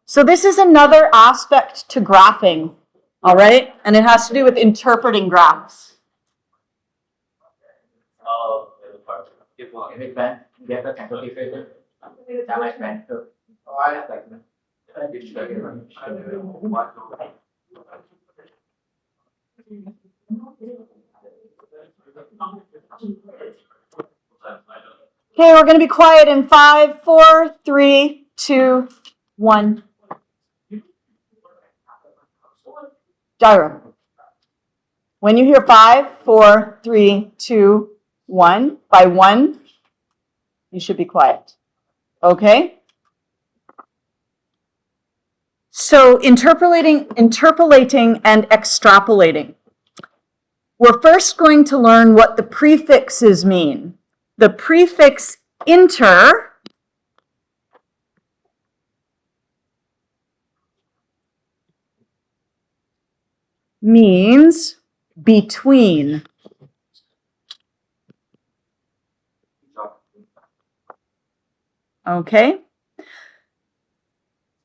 So this is another aspect to graphing, all right? And it has to do with interpreting graphs. Okay, we're going to be quiet in 5, 4, 3, 2, 1. Gyro. When you hear 5, 4, 3, 2, 1, by 1, you should be quiet. Okay? So interpolating and extrapolating. We're first going to learn what the prefixes mean. The prefix inter means between. Okay?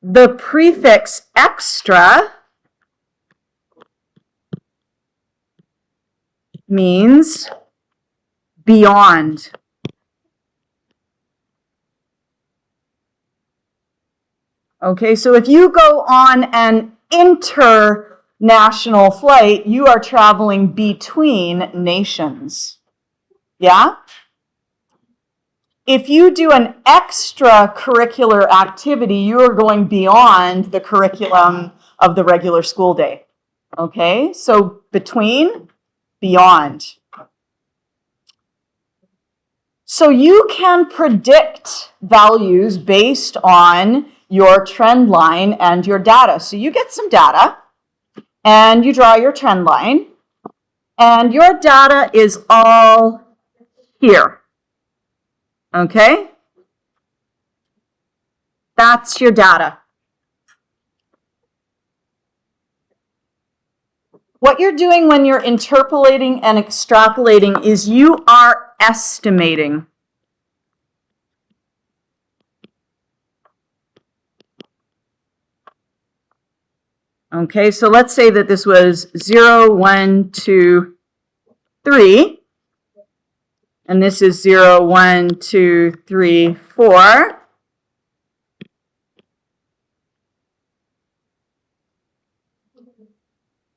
The prefix extra means beyond. Okay, so if you go on an international flight, you are traveling between nations. Yeah? If you do an extracurricular activity, you are going beyond the curriculum of the regular school day. Okay, so between, beyond. So you can predict values based on your trend line and your data. So you get some data and you draw your trend line and your data is all here. Okay? That's your data. What you're doing when you're interpolating and extrapolating is you are estimating. Okay, so let's say that this was 0, 1, 2, 3. And this is 0, 1, 2, 3, 4.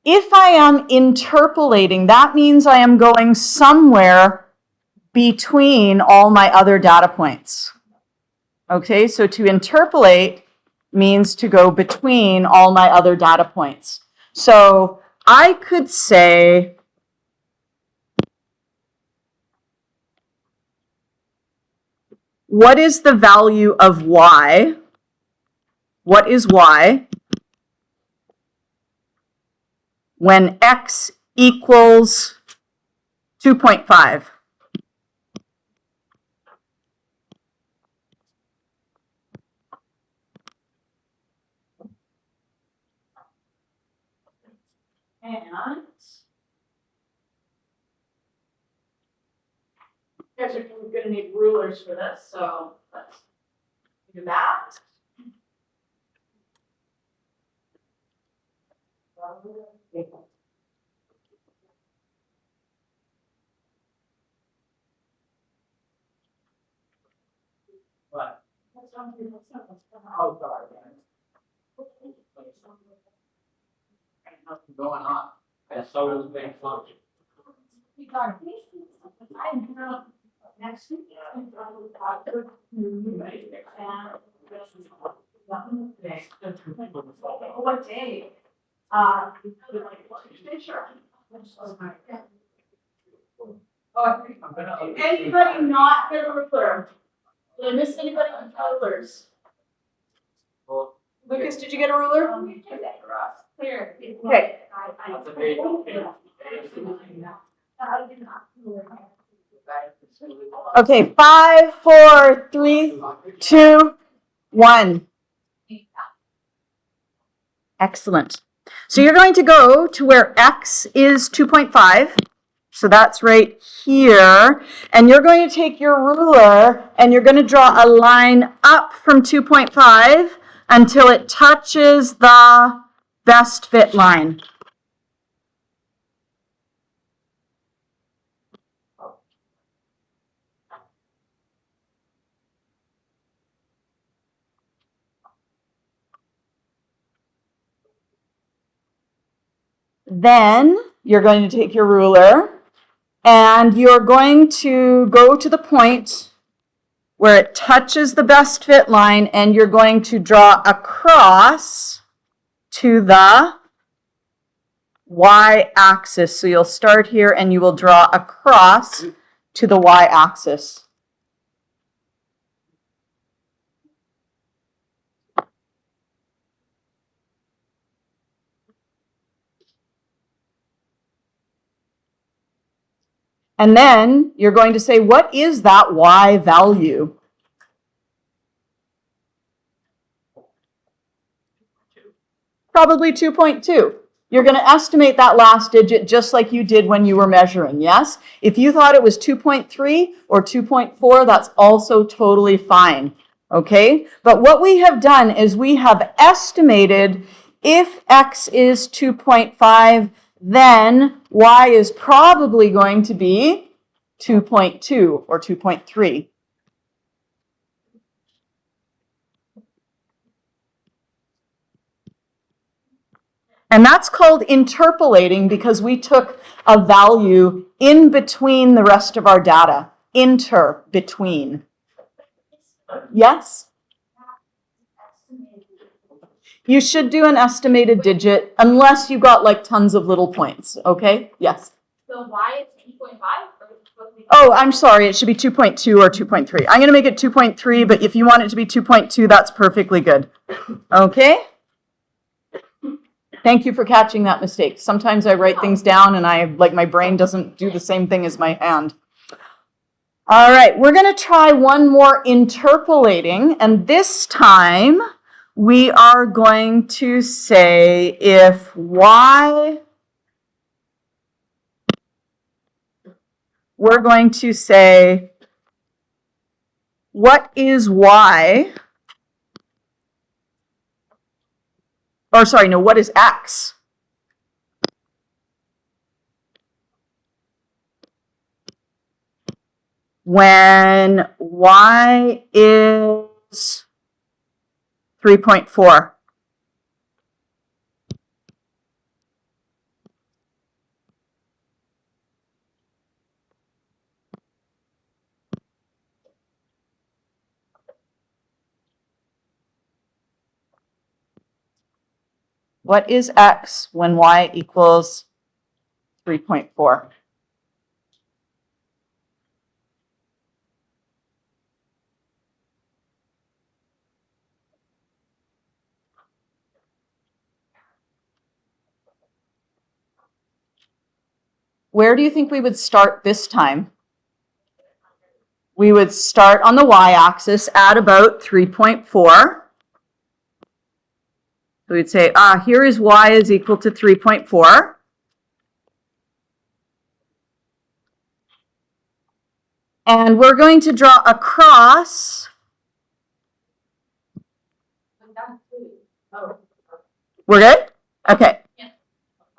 If I am interpolating, that means I am going somewhere between all my other data points. Okay, so to interpolate means to go between all my other data points. So I could say, what is the value of y? What is y when x equals 2.5? And you guys are going to need rulers for this, so let's do that. What? Oh, sorry. Nothing going on. And so is being function. Next week, what day? Anybody not get a ruler? Did I miss anybody on rulers? Lucas, did you get a ruler? Clear. Okay. Okay, 5, 4, 3, 2, 1. Excellent. So you're going to go to where x is 2.5. So that's right here. And you're going to take your ruler and you're going to draw a line up from 2.5 until it touches the best fit line. Then you're going to take your ruler and you're going to go to the point where it touches the best fit line, and you're going to draw across to the y-axis. So you'll start here and you will draw across to the y-axis. And then you're going to say, what is that y value? Probably 2.2. You're going to estimate that last digit just like you did when you were measuring, yes? If you thought it was 2.3 or 2.4, that's also totally fine, okay? But what we have done is we have estimated if x is 2.5, then y is probably going to be 2.2 or 2.3. And that's called interpolating because we took a value in between the rest of our data. Inter, between. Yes? You should do an estimated digit unless you got like tons of little points, okay? Yes? So y is 2.5? Oh, I'm sorry, it should be 2.2 or 2.3. I'm going to make it 2.3, but if you want it to be 2.2, that's perfectly good. Okay? Thank you for catching that mistake. Sometimes I write things down and my brain doesn't do the same thing as my hand. All right, we're going to try one more interpolating, and this time we are going to say if y, we're going to say, what is y? Or sorry, no, what is x? When y is 3.4. What is x when y equals 3.4? Where do you think we would start this time? We would start on the y-axis at about 3.4. So we'd say, here is y is equal to 3.4. And we're going to draw across. We're good? Okay.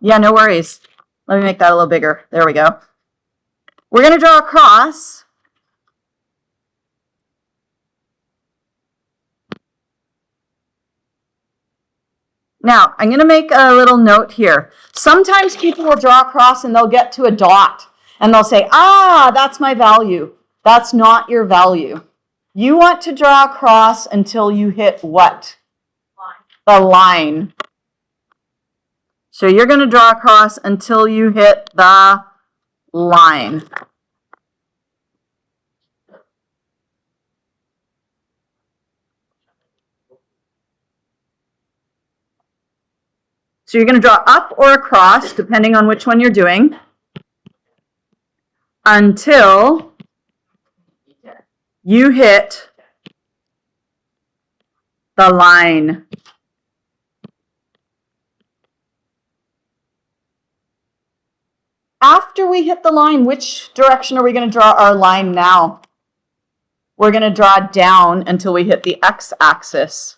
Yeah, no worries. Let me make that a little bigger. There we go. We're going to draw across. Now, I'm going to make a little note here. Sometimes people will draw across and they'll get to a dot and they'll say, that's my value. That's not your value. You want to draw across until you hit what? The line. So you're going to draw across until you hit the line. So you're going to draw up or across, depending on which one you're doing, until you hit the line. After we hit the line, which direction are we going to draw our line now? We're going to draw down until we hit the x-axis.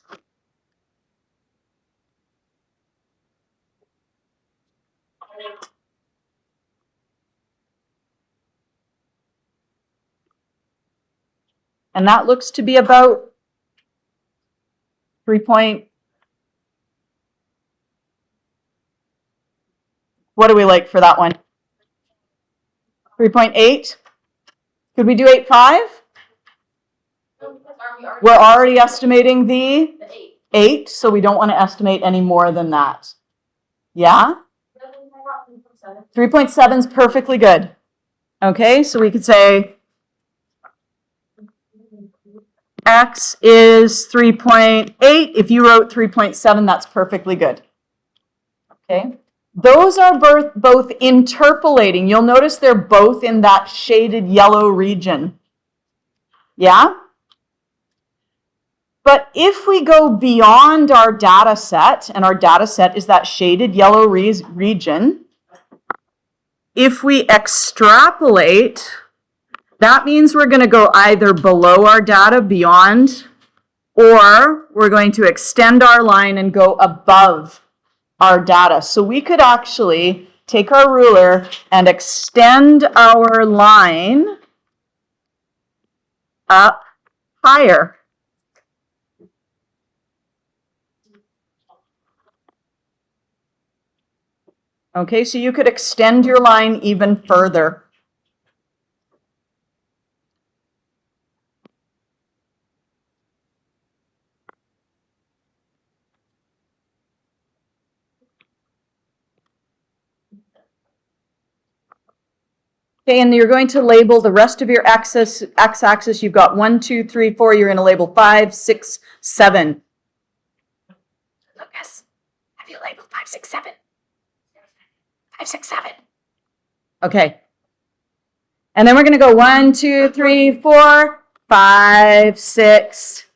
And that looks to be about 3 point. What do we like for that one? 3.8? Could we do 8.5? We're already estimating the 8, so we don't want to estimate any more than that. Yeah? 3.7 is perfectly good. Okay, so we could say X is 3.8. If you wrote 3.7, that's perfectly good. Okay, those are both interpolating. You'll notice they're both in that shaded yellow region. Yeah? But if we go beyond our data set, and our data set is that shaded yellow region, if we extrapolate, that means we're going to go either below our data, beyond, or we're going to extend our line and go above our data. So we could actually take our ruler and extend our line up higher. Okay, so you could extend your line even further. Okay, and you're going to label the rest of your x-axis. You've got 1, 2, 3, 4. You're going to label 5, 6, 7. Lucas, have you labeled 5, 6, 7? 5, 6, 7. Okay. And then we're going to go 1, 2, 3, 4, 5, 6,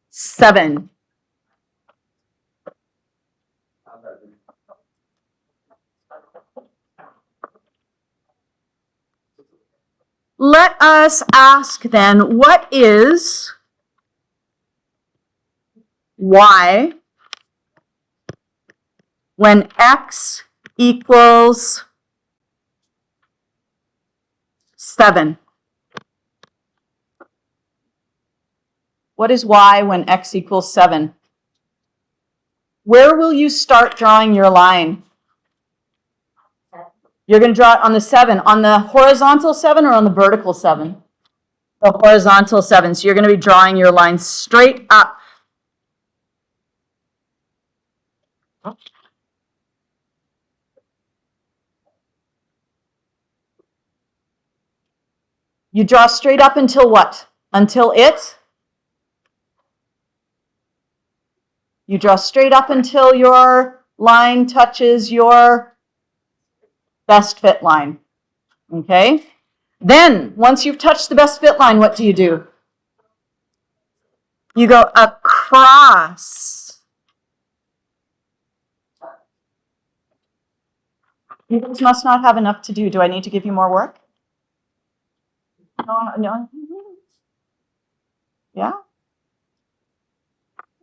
7. Let us ask then, what is y when x equals 7? What is y when x equals 7? Where will you start drawing your line? You're going to draw it on the 7. On the horizontal 7 or on the vertical 7? The horizontal 7. So you're going to be drawing your line straight up. You draw straight up until what? Until it? You draw straight up until your line touches your best fit line. Okay? Then, once you've touched the best fit line, what do? You go across. You guys must not have enough to do. Do I need to give you more work? No. Yeah?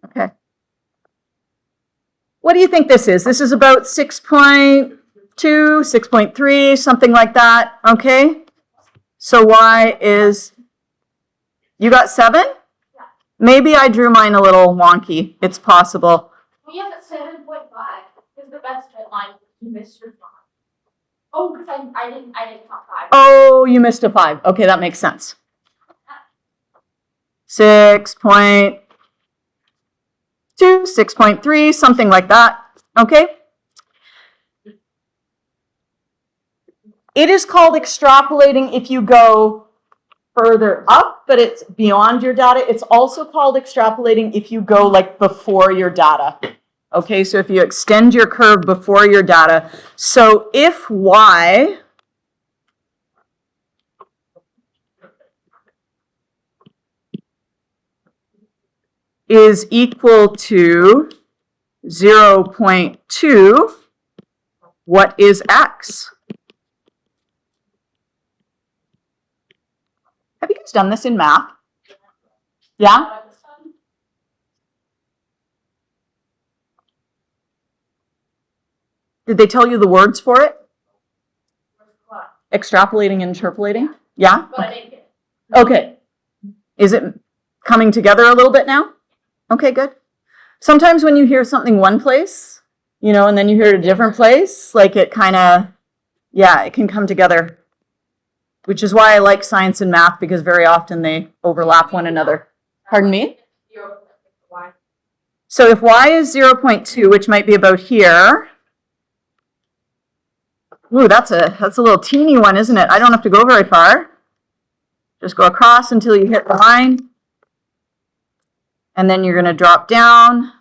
Okay. What do you think this is? This is about 6.2, 6.3, something like that. Okay? So y is, you got 7? Yeah. Maybe I drew mine a little wonky. It's possible. We have 7.5 is the best fit line. You missed your 5. Oh, because I didn't count 5. Oh, you missed a 5. Okay, that makes sense. 6.2, 6.3, something like that. Okay? It is called extrapolating if you go further up, but it's beyond your data. It's also called extrapolating if you go like before your data. Okay, so if you extend your curve before your data. So if y is equal to 0.2, what is x? Have you guys done this in math? Yeah? Did they tell you the words for it? Extrapolating and interpolating? Yeah? But I didn't get it. Okay. Is it coming together a little bit now? Okay, good. Sometimes when you hear something one place, you know, and then you hear it a different place, like it kind of, yeah, it can come together. Which is why I like science and math, because very often they overlap one another. Pardon me? So if y is 0.2, which might be about here, ooh, that's a little teeny one, isn't it? I don't have to go very far. Just go across until you hit the line. And then you're going to drop down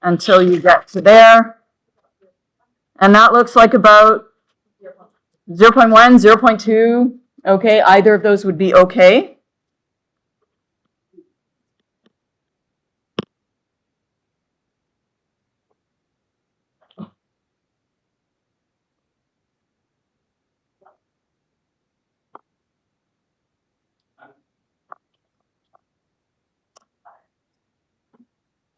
until you get to there. And that looks like about 0.1, 0.2. Okay, either of those would be okay.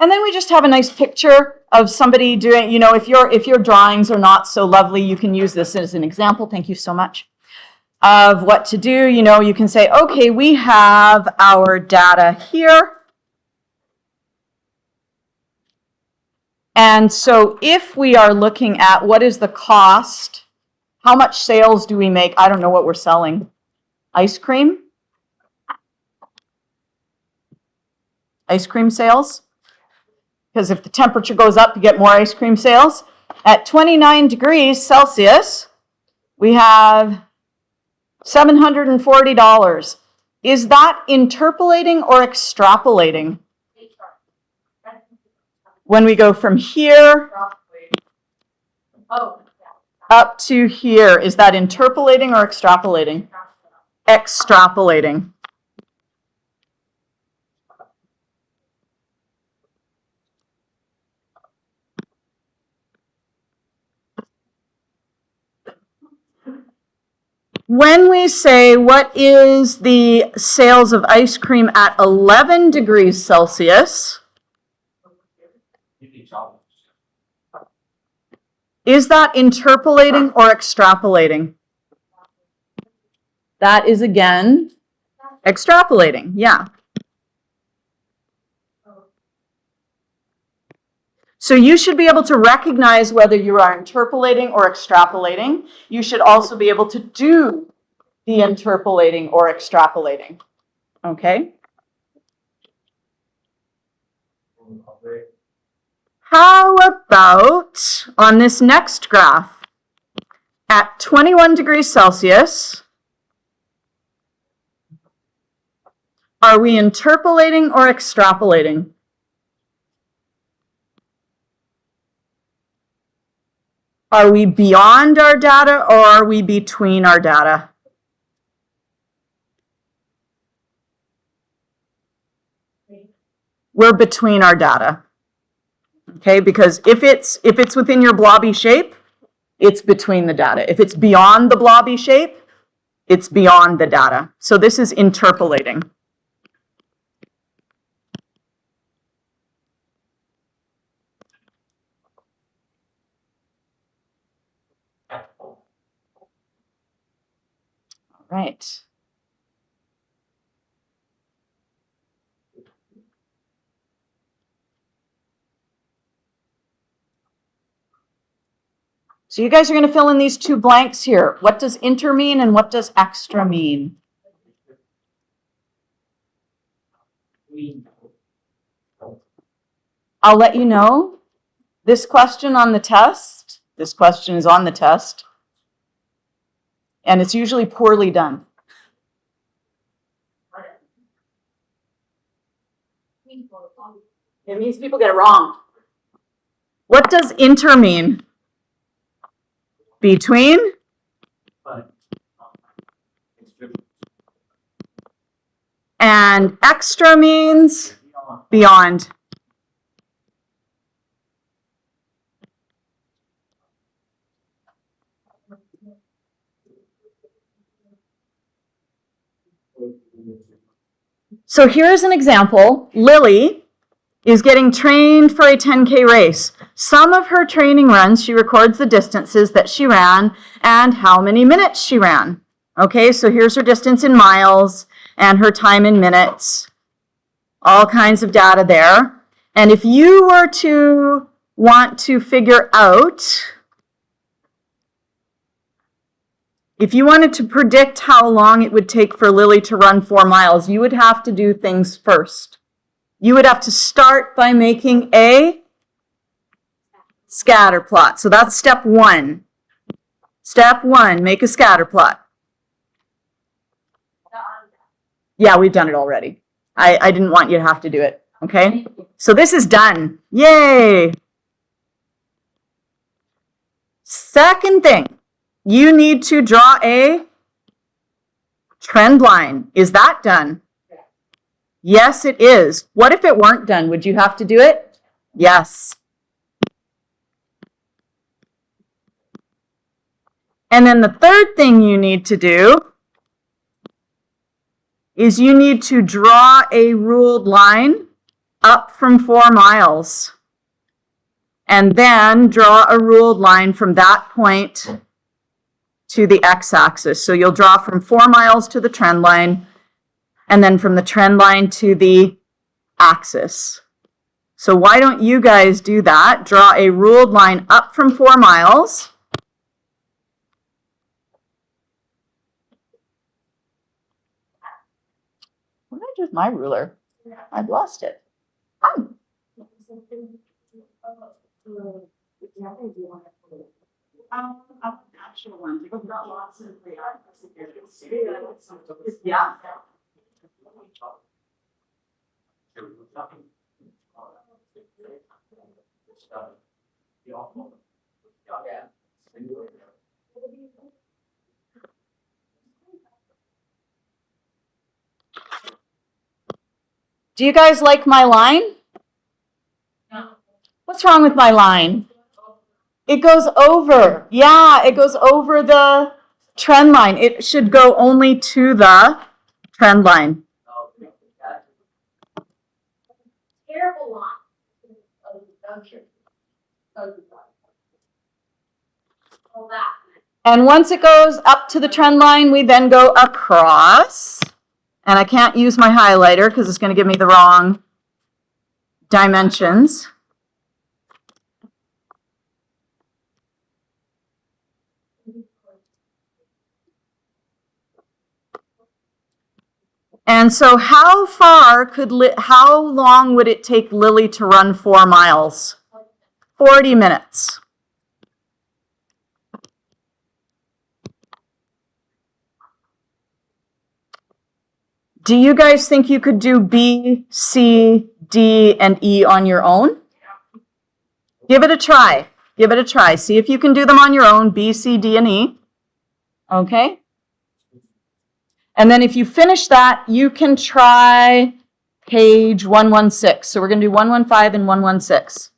And then we just have a nice picture of somebody doing, you know, if your drawings are not so lovely, you can use this as an example. Thank you so much. Of what to do. You know, you can say, okay, we have our data here. And so if we are looking at what is the cost, how much sales do we make? I don't know what we're selling. Ice cream? Ice cream sales? Because if the temperature goes up, you get more ice cream sales. At 29 degrees Celsius, we have $740. Is that interpolating or extrapolating? When we go from here up to here, is that interpolating or extrapolating? Extrapolating. When we say, what is the sales of ice cream at 11 degrees Celsius? Is that interpolating or extrapolating? That is, again, extrapolating, yeah. So you should be able to recognize whether you are interpolating or extrapolating. You should also be able to do the interpolating or extrapolating, okay? How about on this next graph, at 21 degrees Celsius, are we interpolating or extrapolating? Are we beyond our data or are we between our data? We're between our data. Okay, because if it's within your blobby shape, it's between the data. If it's beyond the blobby shape, it's beyond the data. So this is interpolating. All right. So you guys are going to fill in these two blanks here. What does inter mean and what does extra mean? I'll let you know. This question on the test, this question is on the test, and it's usually poorly done. It means people get it wrong. What does inter mean? Between? And extra means beyond. So here's an example. Lily is getting trained for a 10K race. Some of her training runs, she records the distances that she ran and how many minutes she ran. Okay, so here's her distance in miles and her time in minutes. All kinds of data there. And if you were to want to figure out, if you wanted to predict how long it would take for Lily to run 4 miles, you would have to do things first. You would have to start by making a scatter plot. So that's step 1. Step 1, make a scatter plot. Yeah, we've done it already. I didn't want you to have to do it, okay? So this is done. Yay! Second thing, you need to draw a trend line. Is that done? Yes, it is. What if it weren't done? Would you have to do it? Yes. And then the third thing you need to do is you need to draw a ruled line up from 4 miles. And then draw a ruled line from that point to the x-axis. So you'll draw from 4 miles to the trend line, and then from the trend line to the axis. So why don't you guys do that? Draw a ruled line up from 4 miles. What did I do with my ruler? I've lost it. Actual ones. We've got lots of yeah. Do you guys like my line? No. What's wrong with my line? It goes over. Yeah, it goes over the trend line. It should go only to the trend line. Terrible line. And once it goes up to the trend line, we then go across. And I can't use my highlighter because it's going to give me the wrong dimensions. And so how long would it take Lily to run 4 miles? 40 minutes. Do you guys think you could do B, C, D, and E on your own? Give it a try. Give it a try. See if you can do them on your own, B, C, D, and E. Okay? And then if you finish that, you can try page 116. So we're going to do 115 and 116.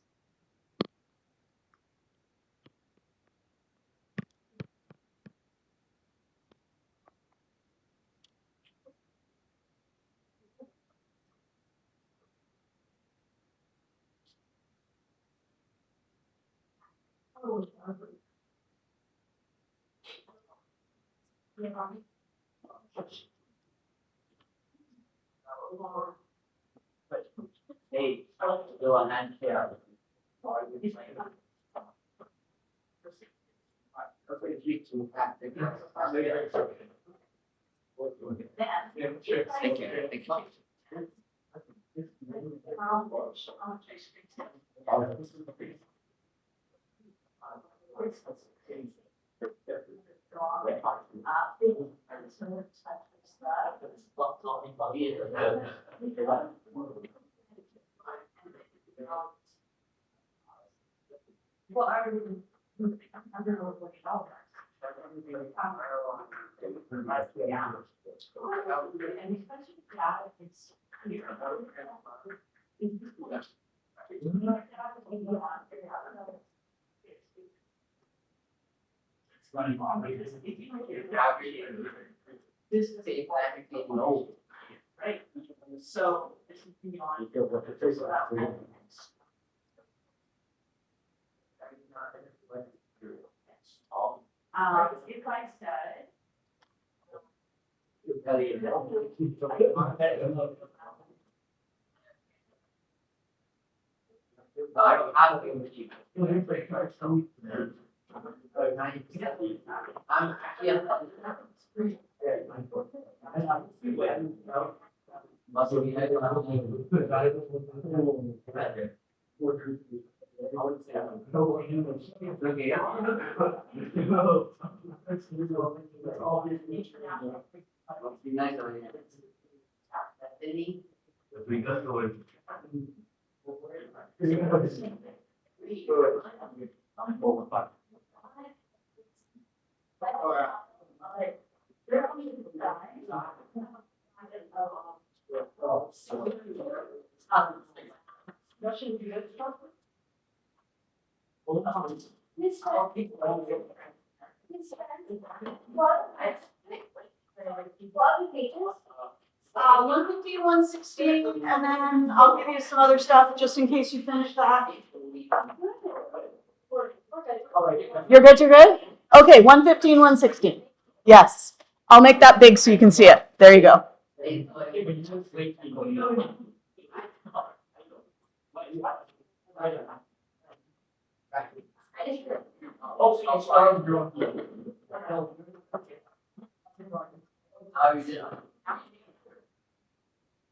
$150, $116, and then I'll give you some other stuff just in case you finish that. You're good, you're good? Okay, 115, 116. Yes. I'll make that big so you can see it. There you go.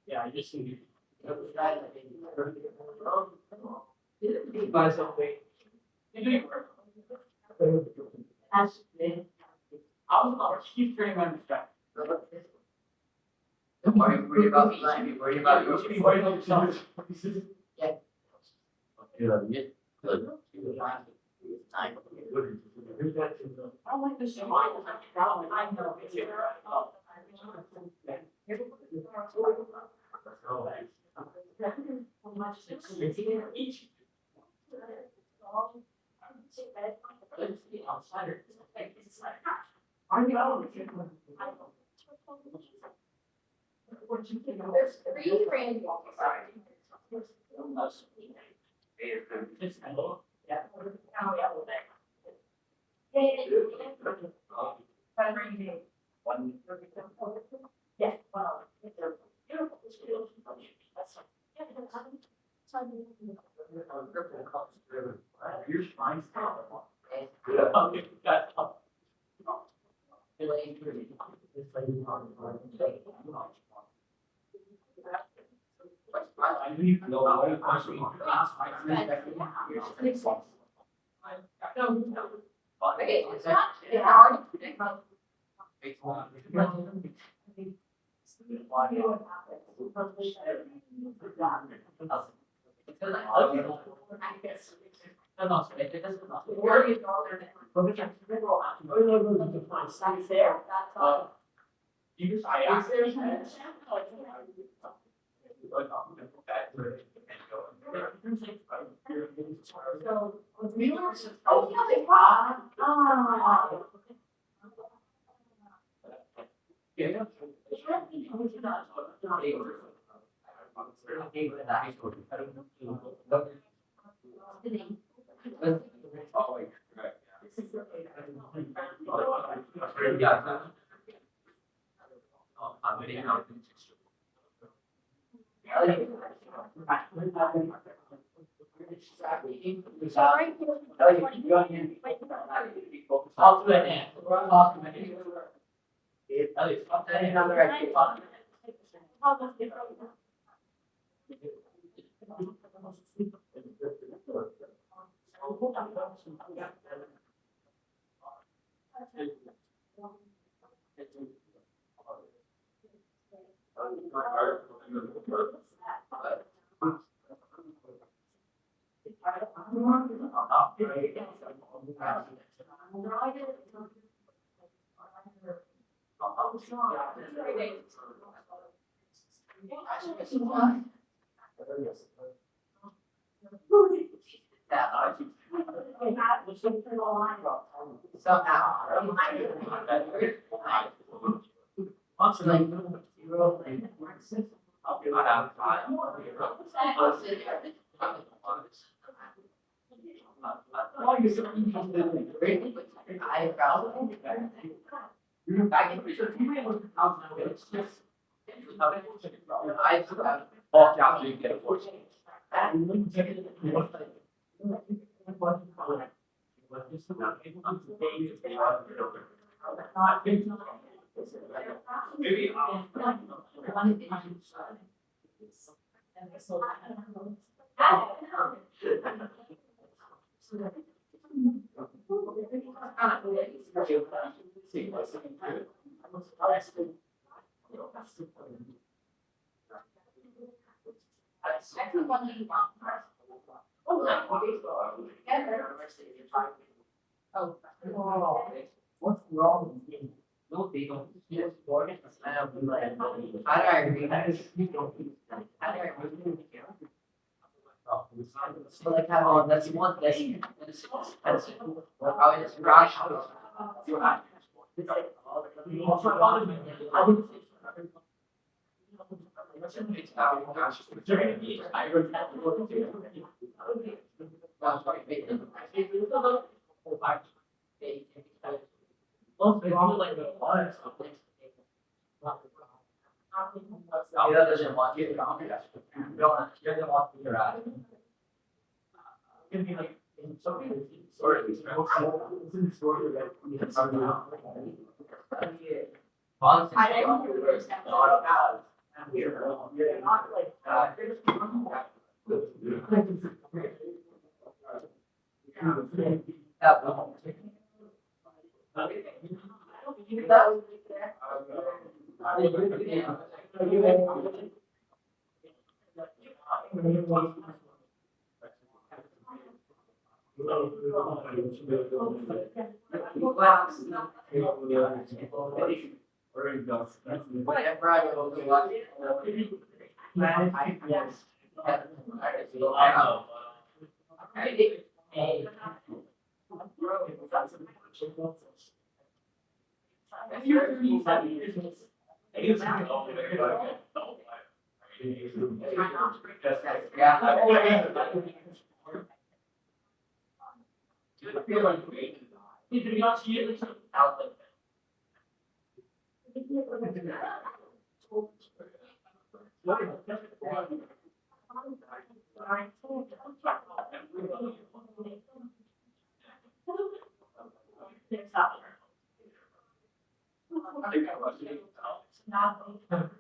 Yeah, I just need. Keep turning on the Don't worry about me. You should be worried about You should be worried about yourself. I don't like this smile. I know. There's three random walks. You're fine. I knew you know how to actually Okay, it's not, it's hard. Sorry. I'll do that now. I can research. It's just. I walk out and get a voice. Maybe. What's wrong with you? No, they don't. Yes, how do I read this? How do I read it? So like how that's one that's well, how is rush? Yeah, doesn't want you to come. You don't want to your eye. Can be like in some stories. Whenever I go to watch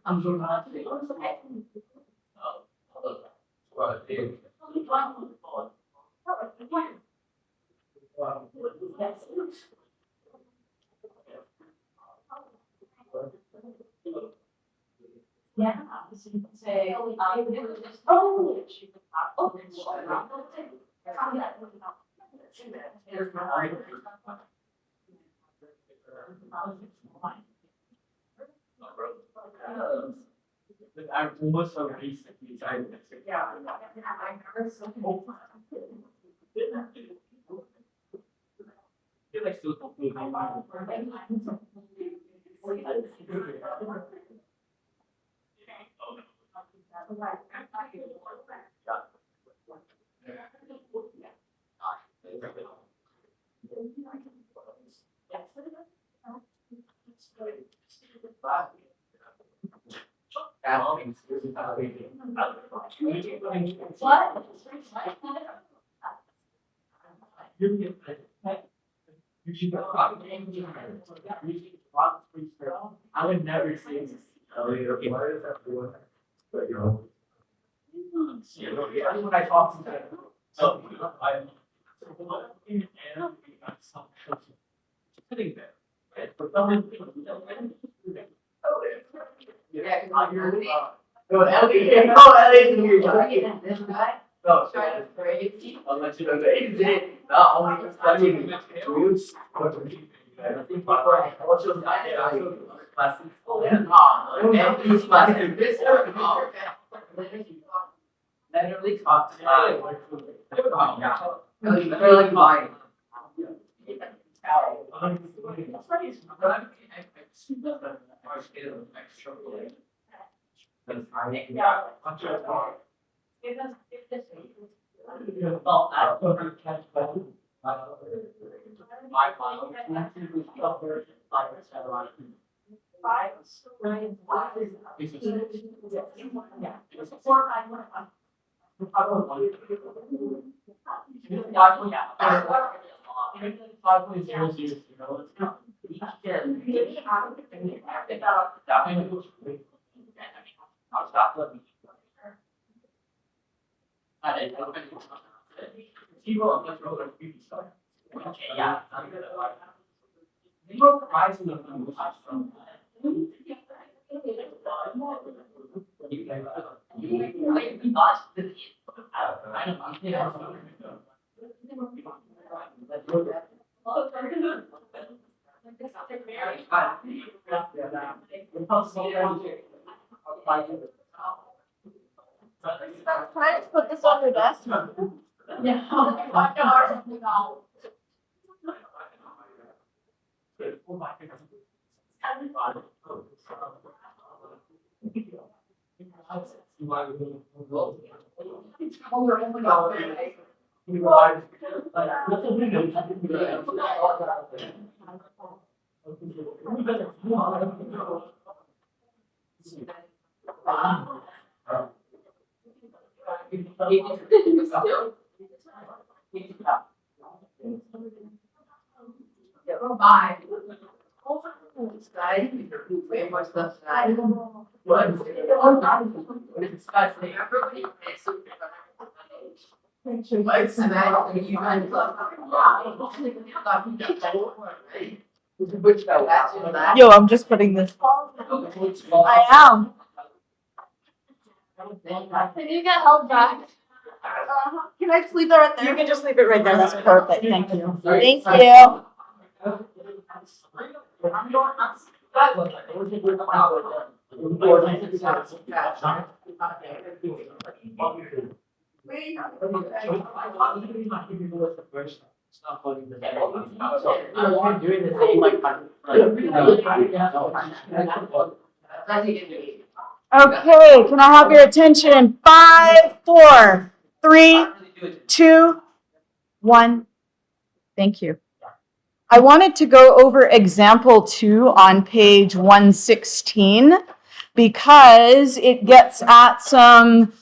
I'm so happy. Yeah. Say, I'm almost so recently trying to. Yeah. I feel like still completely. What? I would never say this. That's when I talk to them. So I'm sitting there. And for some reason, Yeah, you're. No, Ellie, no, Ellie, this guy. No, trying to crazy. I'll let you know that he did not only studying roots, but I think people are also classes. Oh, yeah. And these classes, literally taught literally mine. Can I just put this on your desk? Yeah. Bye. Yo, I'm just putting this. I am. Can you get held back? Can I just leave that right there? You can just leave it right there. That's perfect. Thank you. Thank you. Okay, can I have your attention in 5, 4, 3, 2, 1. Thank you. I wanted to go over example 2 on page 116 because it gets at some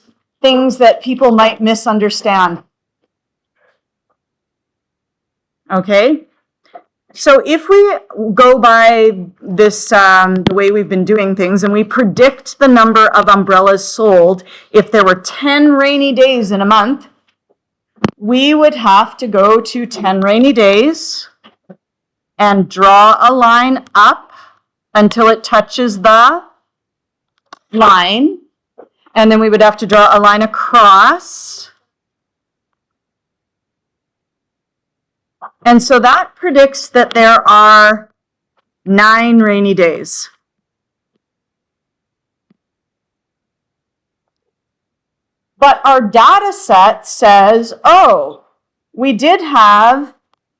things that people might misunderstand. Okay? So if we go by this, the way we've been doing things, and we predict the number of umbrellas sold, if there were 10 rainy days in a month, we would have to go to 10 rainy days and draw a line up until it touches the line. And then we would have to draw a line across. And so that predicts that there are 9 rainy days. But our data set says, oh, we did have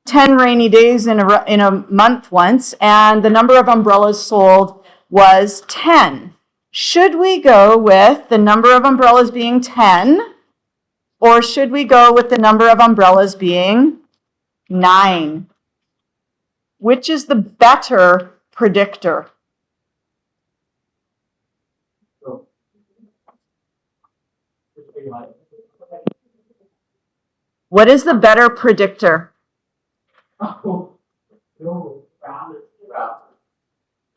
10 rainy days in a month once, and the number of umbrellas sold was 10. Should we go with the number of umbrellas being 10, or should we go with the number of umbrellas being 9? Which is the better predictor? What is the better predictor?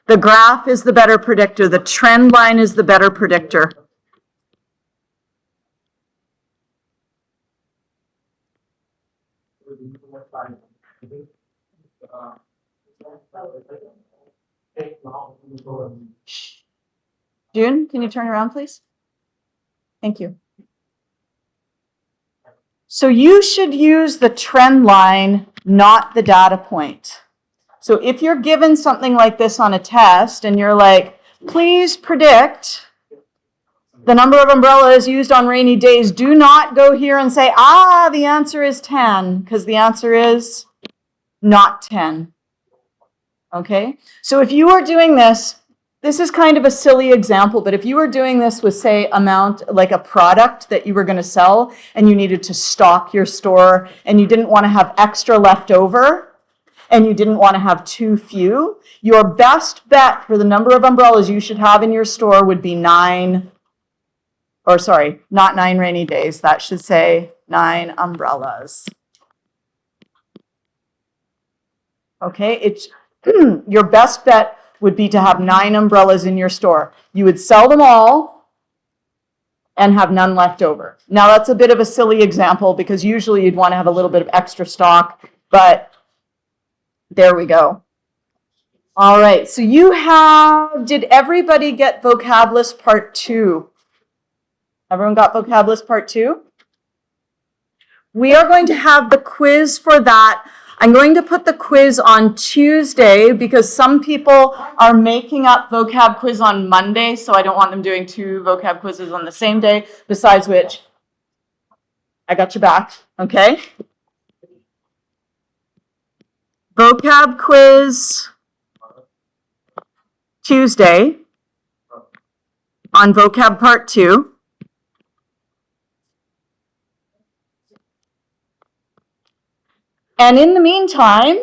The graph is the better predictor. The trend line is the better predictor. June, can you turn around, please? Thank you. So you should use the trend line, not the data point. So if you're given something like this on a test and you're like, please predict the number of umbrellas used on rainy days, do not go here and say, the answer is 10, because the answer is not 10. Okay? So if you are doing this, this is kind of a silly example, but if you were doing this with, say, like a product that you were going to sell and you needed to stock your store and you didn't want to have extra left over, and you didn't want to have too few, your best bet for the number of umbrellas you should have in your store would be not 9 rainy days. That should say 9 umbrellas. Okay, it's your best bet would be to have 9 umbrellas in your store. You would sell them all and have none left over. Now that's a bit of a silly example because usually you'd want to have a little bit of extra stock, but there we go. All right, so did everybody get Vocab Part 2? Everyone got Vocab Part 2? We are going to have the quiz for that. I'm going to put the quiz on Tuesday because some people are making up vocab quiz on Monday, so I don't want them doing 2 vocab quizzes on the same day, besides which I got your back, okay? Vocab quiz Tuesday on Vocab Part 2. And in the meantime,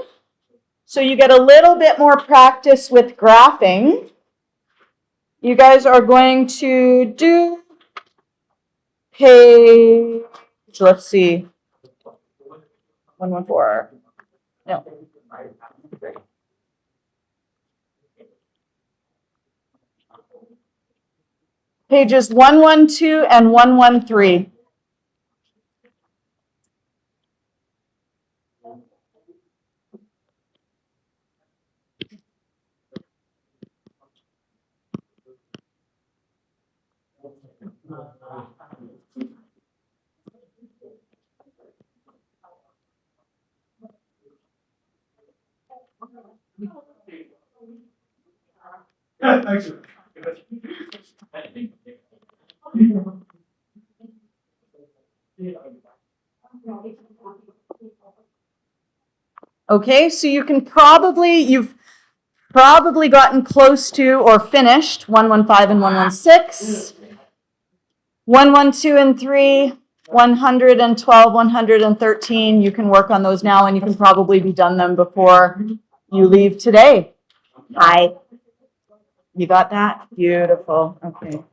so you get a little bit more practice with graphing, you guys are going to do page, let's see, 114. No. Pages 112 and 113. Okay, so you've probably gotten close to or finished 115 and 116, 112 and 3, 112, 113. You can work on those now, and you can probably be done them before you leave today. Hi. You got that? Beautiful. Okay.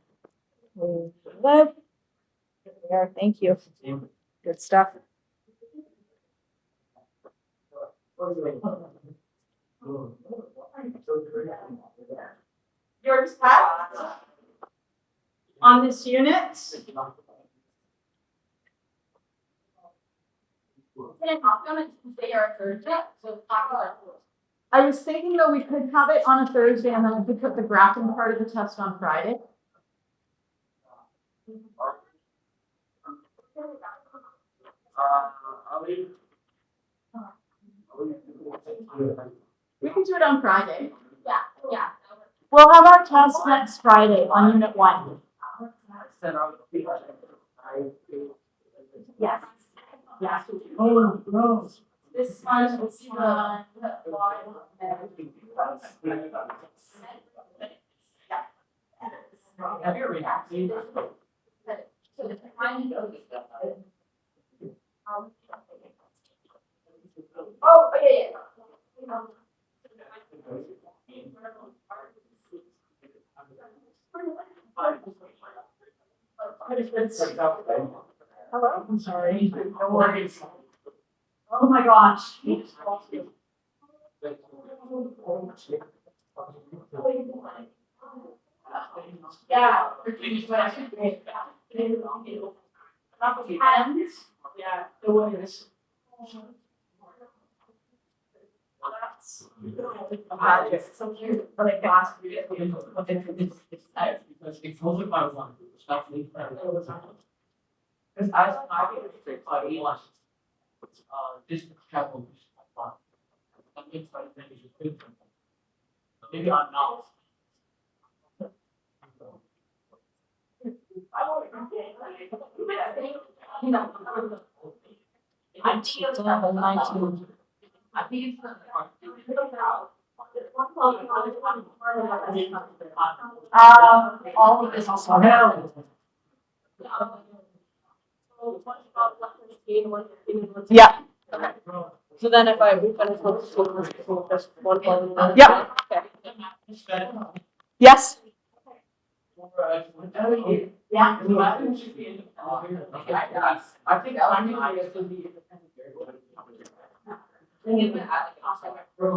There, thank you. Good stuff. Your test on this unit. Can I talk to them and say or Thursday? So talk about it. I was thinking though we could have it on a Thursday and then we could put the graphing part of the test on Friday. We can do it on Friday. Yeah. We'll have our test next Friday on Unit 1. Yes. Yes. Oh, no. This one was Oh, yeah. Hello? I'm sorry. No worries. Oh my gosh. Yeah. And, yeah, it was. So cute, but I asked you it's nice because it feels like my one, especially for because I get it for Elon. This travel is fun. Something like that is good. Maybe I'm not. I'm still 19. I think all of this also. Yeah. Okay. So then if I finish just one more. Yep. Okay. Yes? Yeah. I think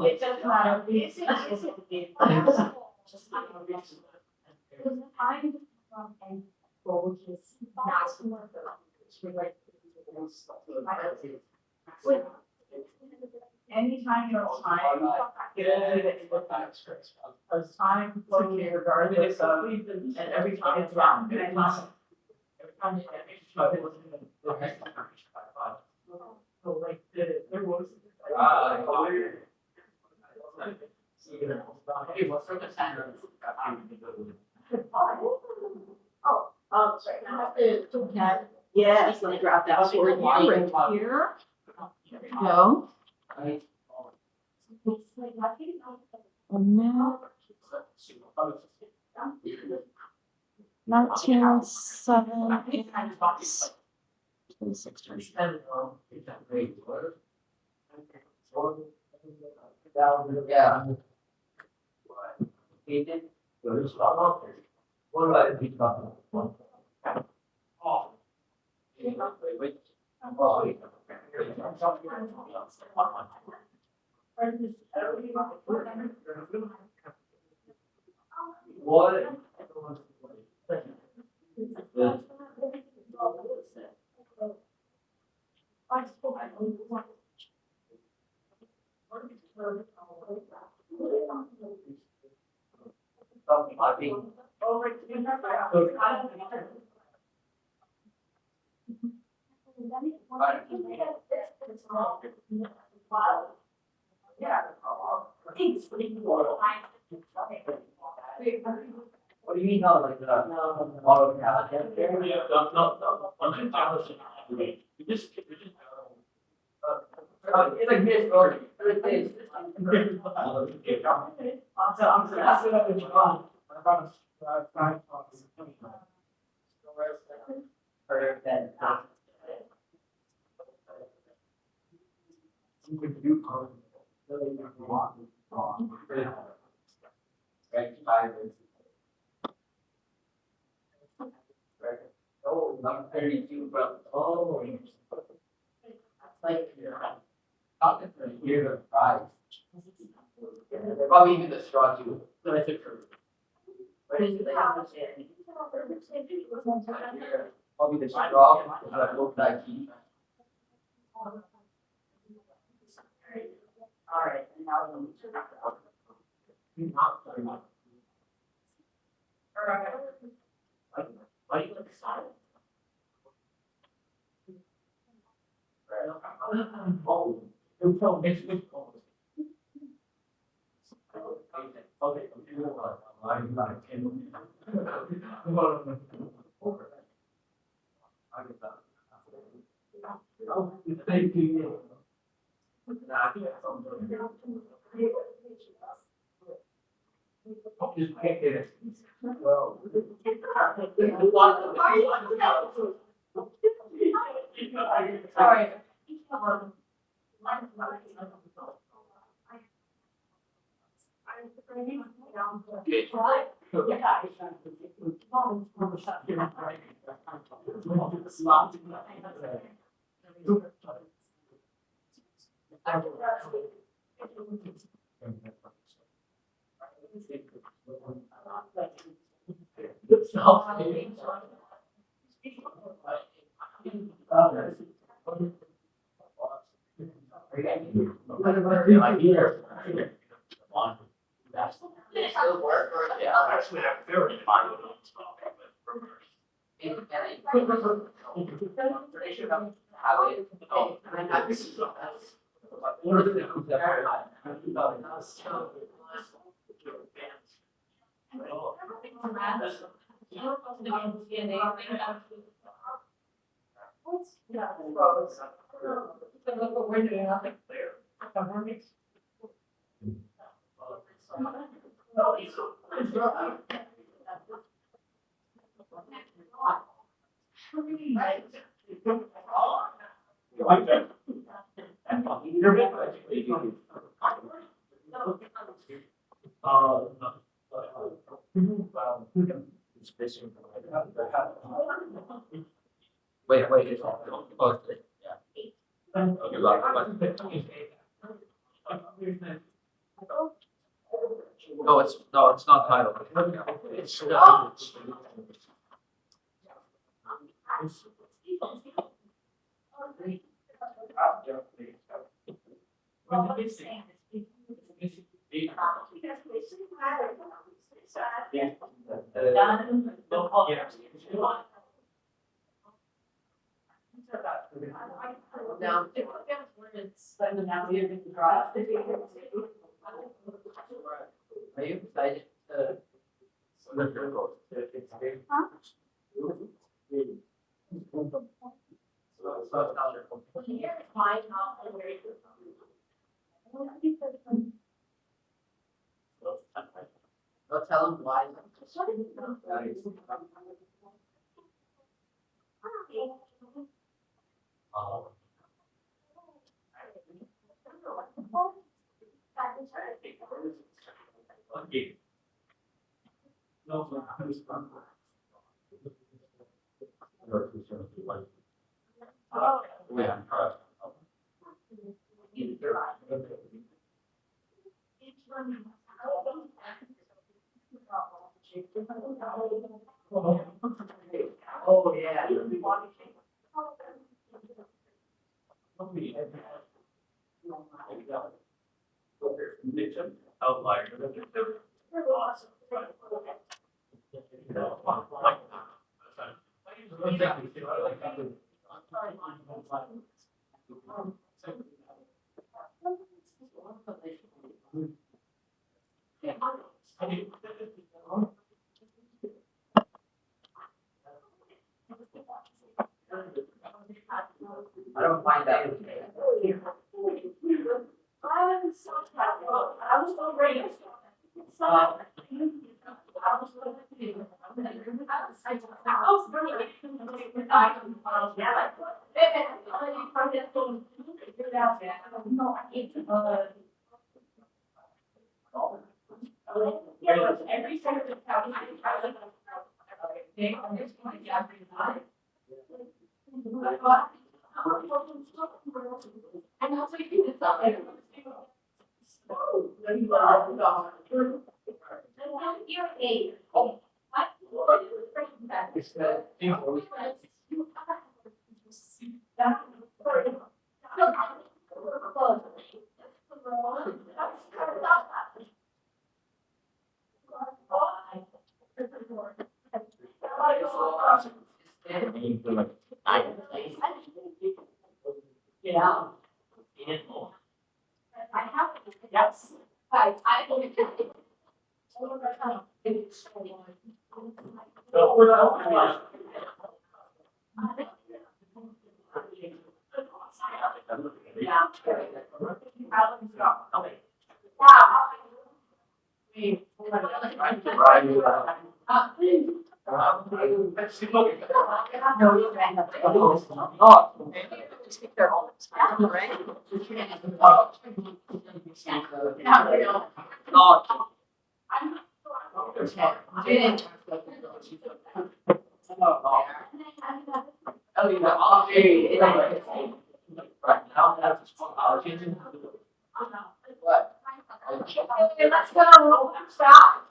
It doesn't matter. Anytime you're time, because time flows regardless of, and every time it's wrong. Every time So like, there was. Hey, what's the center? Sorry, I have to get. Yes, let me grab that sword Right here. here. There we go. It's And now 1976. 26. Yeah. What about if we talk about What do you mean, no, like, auto it's like this, or it's this. Oh, number 32, bro. Oh. Like, not good for a year of fries. Probably even the straw too. So I took for. Probably the straw, but look like he. Alright, and now I'm. Why do you look silent? Oh, you tell me. Okay, thank you. Just pick it. Well. Sorry. Actually, I'm very fine with Wait, it's all. Oh, yeah. Okay, no, it's not titled. It's Now, Are you excited to? Don't tell him why. Oh, yeah. I don't find that. Yeah. I have, yes. I Let's go. Stop.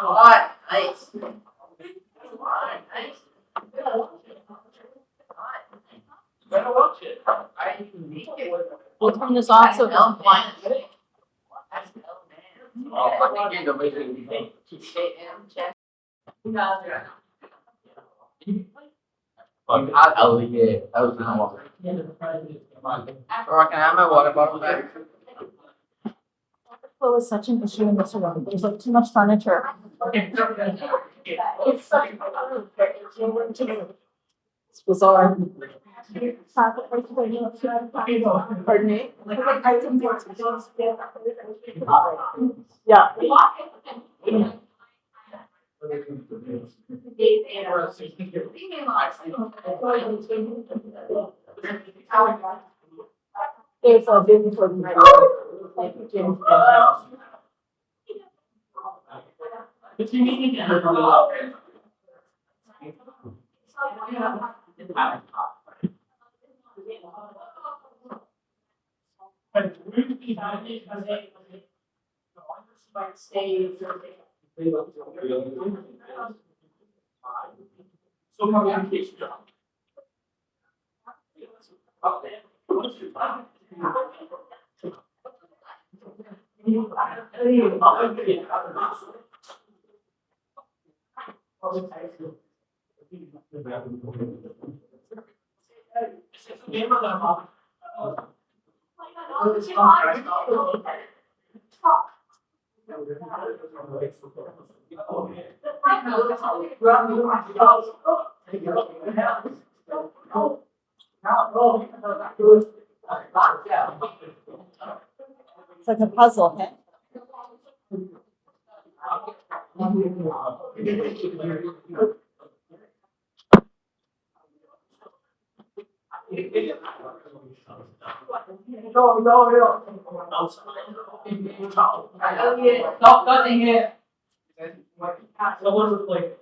What? Nice. Better watch it. We'll turn this off so it doesn't blind. I think you're the way to think. I'll leave it. I was gonna walk. Or can I have my water bottle back? Well, it's such an issue in this room. There's like too much furniture. It's such it's bizarre. Pardon me? Yeah. There's a business for the If you need to. So communication. It's like a puzzle, hey? Stop cutting it. Someone was like.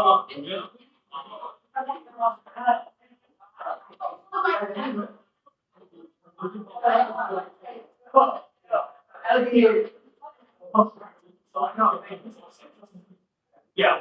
Oh, exactly. Yeah.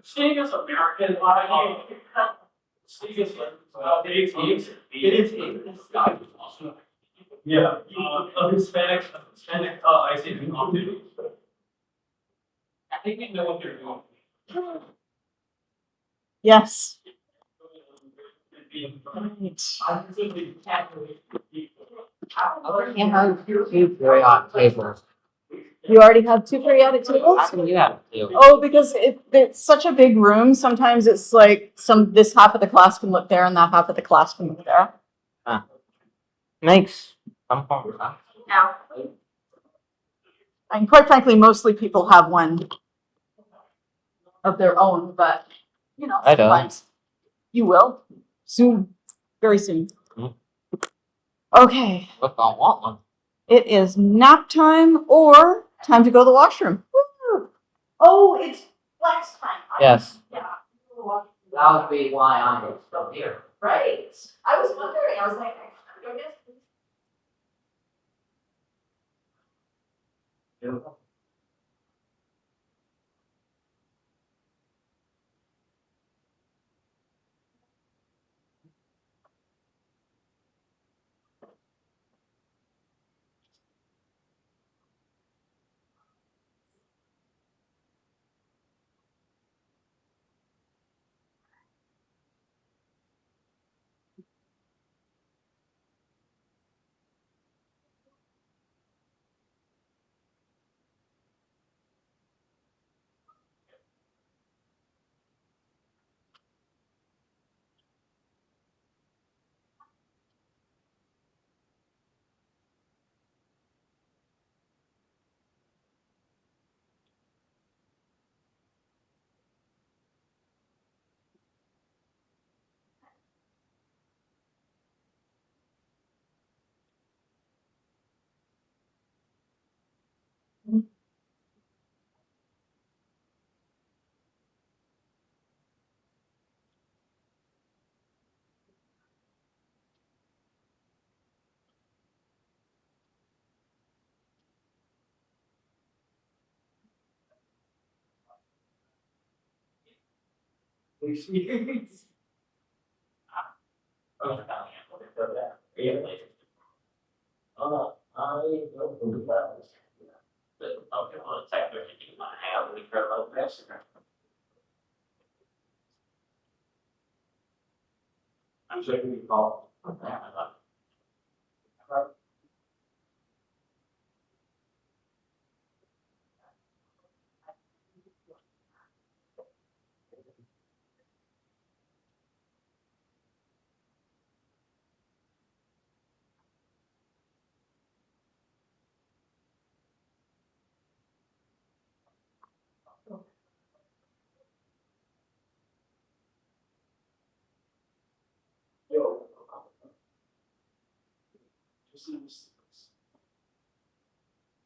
Seeing as American, seeing as yeah, Hispanic, I see them all too. I think they know what they're doing. Yes. You already have two periodic tables? Yeah. Oh, because it's such a big room, sometimes it's like this half of the class can look there and that half of the class can look there. Makes some form. Yeah. And quite frankly, mostly people have one of their own, but I don't. sometimes you will soon, very soon. Okay, Look, I want one. it is nap time or time to go to the washroom. Woo! Oh, it's flex time. Yes. Yeah. That would be why I'm still here. Right. I was wondering. I was like, I don't guess. I'm sure you call.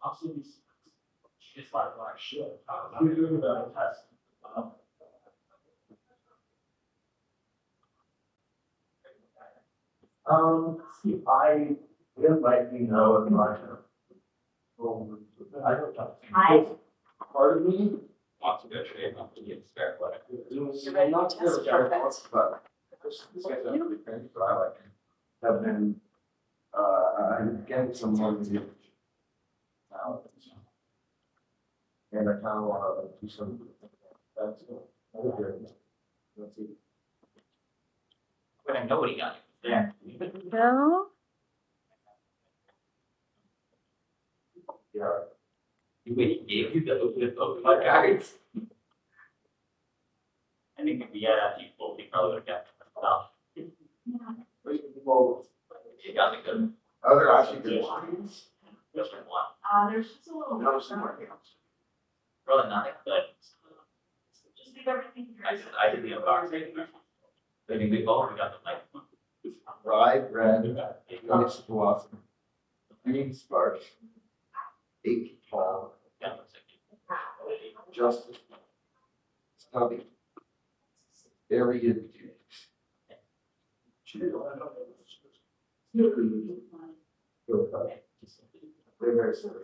I'll see these. It's like shit. I'm doing the test. See, I invite you know in my. I don't know. Part of me wants to go trade up to get spare, but I'm not sure if I want, but this guy's a really great, so I like him. Have been, I'm getting some more music. Now. And I kind of want to do some. That's good. Let's see. But I know what he got. Yeah. No. Yeah. He gave you the Pokemon cards. I think if we had people, we probably would have got stuff. Well, you got the good. Oh, they're actually good. Just one. There's just a little. No, somewhere else. Really nothing, but. Just leave everything here. I did the unboxing. I think we both got the light one. Rye, red, Phoenix blossom, green spark, eight tall, Yeah, looks like justice, stubby, very good. They're very similar.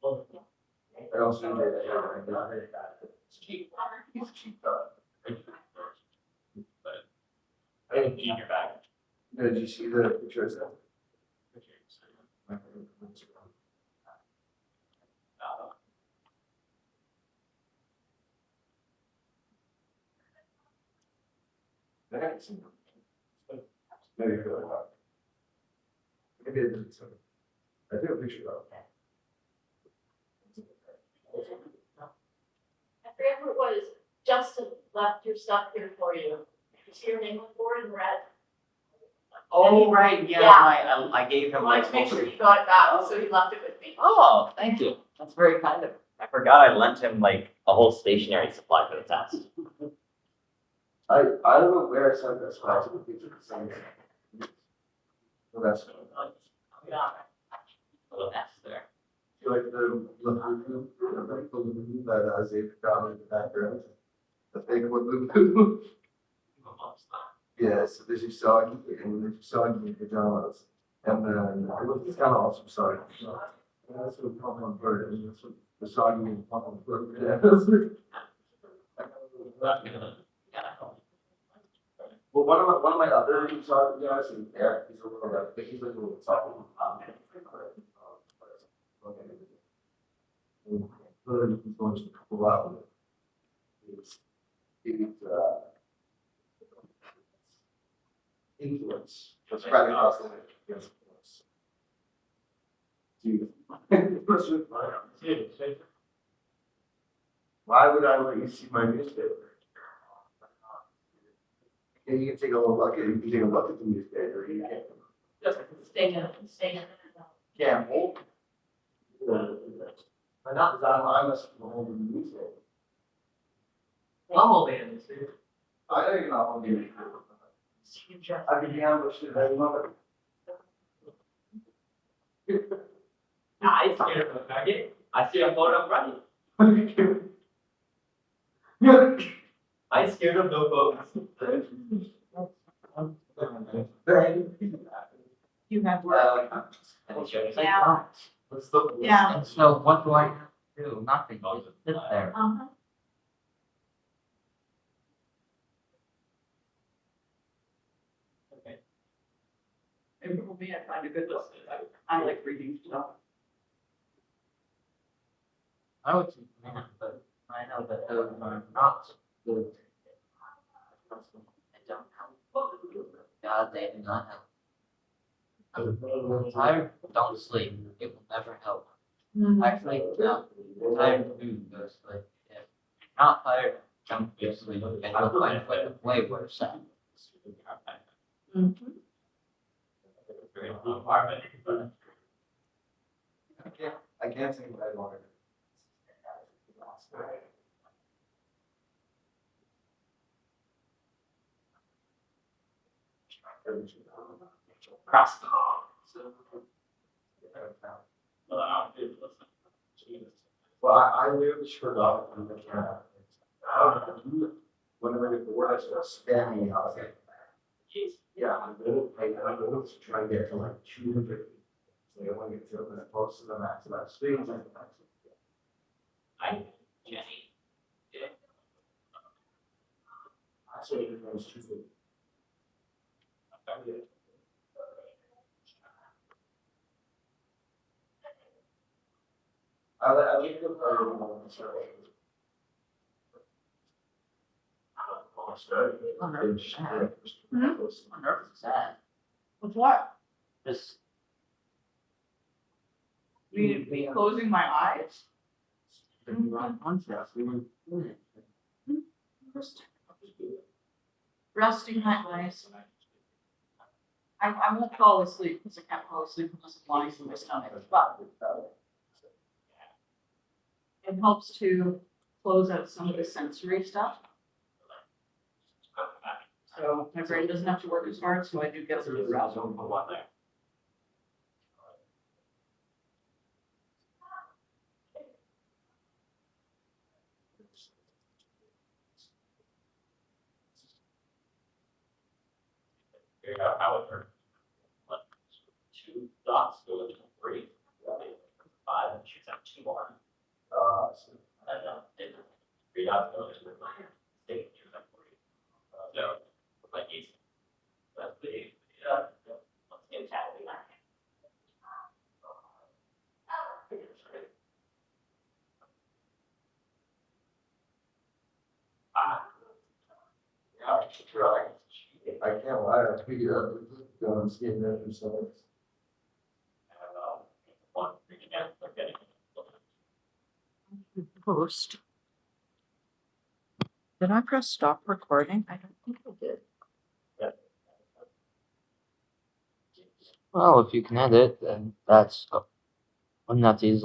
I also enjoy that. It's cheap. It's cheap. I didn't in your bag. Did you see the pictures of? Maybe really hard. Maybe it didn't. I took a picture of it. I forget who it was. Justin left your stuff here for you. You see your name on the board in red. Oh, right, yeah, Yeah. I gave I him wanted to make sure you got it back, so he left it with me. Oh, thank you. That's very kind of him. I forgot I lent him like a whole stationery supply for the test. I don't know where I sent this, but I took a picture of the same. So that's. Little S there. You like the that Zay found in the background? The fake one. Yeah, so there's your song, and there's your song in pajamas. And then it's kind of awesome song. That's what Pump on Bird is. That's what the song in Pump on Bird. Well, one of my other songs guys is Eric. He's a little bit, he's like a little soft. He's going to a couple out. He's influence. That's right across the way. Yes. Dude. Why would I let you see my newspaper? And you can take a little look at it. You can take a look at the newspaper. You can Just stay in. can't hold. I'm not that I must hold the newspaper. I'm holding it. I know you're not holding it. I can be ambushed at any moment. I scared of the faggot. I see a photo running. I scared of no photos. You have work. Yeah. Let's look. Yeah. And so what do I have to do? Nothing. Just sit there. Okay. Maybe for me, I find a good list. I like reading stuff. I would say, man, but I know that those are not good. I don't help. God, they do not help. I'm tired, don't sleep. It will never help. Actually, no. Tired, do go to sleep. If you're not tired, don't go to sleep. And you'll find it way worse. I can't think of that one. Cross the Well, I really forgot. Whenever the word is spamming, I was like, yeah, I'm going to try and get to like 200. So I want to get to as close to the max of that speed. I, Jenny. I say it was 250. I need to play more on the survey. My nerves are sad. With what? Just. Me closing my eyes? Resting my eyes. I won't fall asleep because I can't fall asleep unless I'm lying in my stomach, but it helps to close out some of the sensory stuff. So my brain doesn't have to work as hard, so I do get a little aroused. Figure out how it works. What? 2 dots go into 3. 5 and shoots out 2 more. And 3 dots go into 5. State shoots out 3. So, like easy. That's the let's get tapping. I can't lie, I figured out going skating there for so. Post. Did I press stop recording? I don't think I did. Well, if you can edit, then that's easily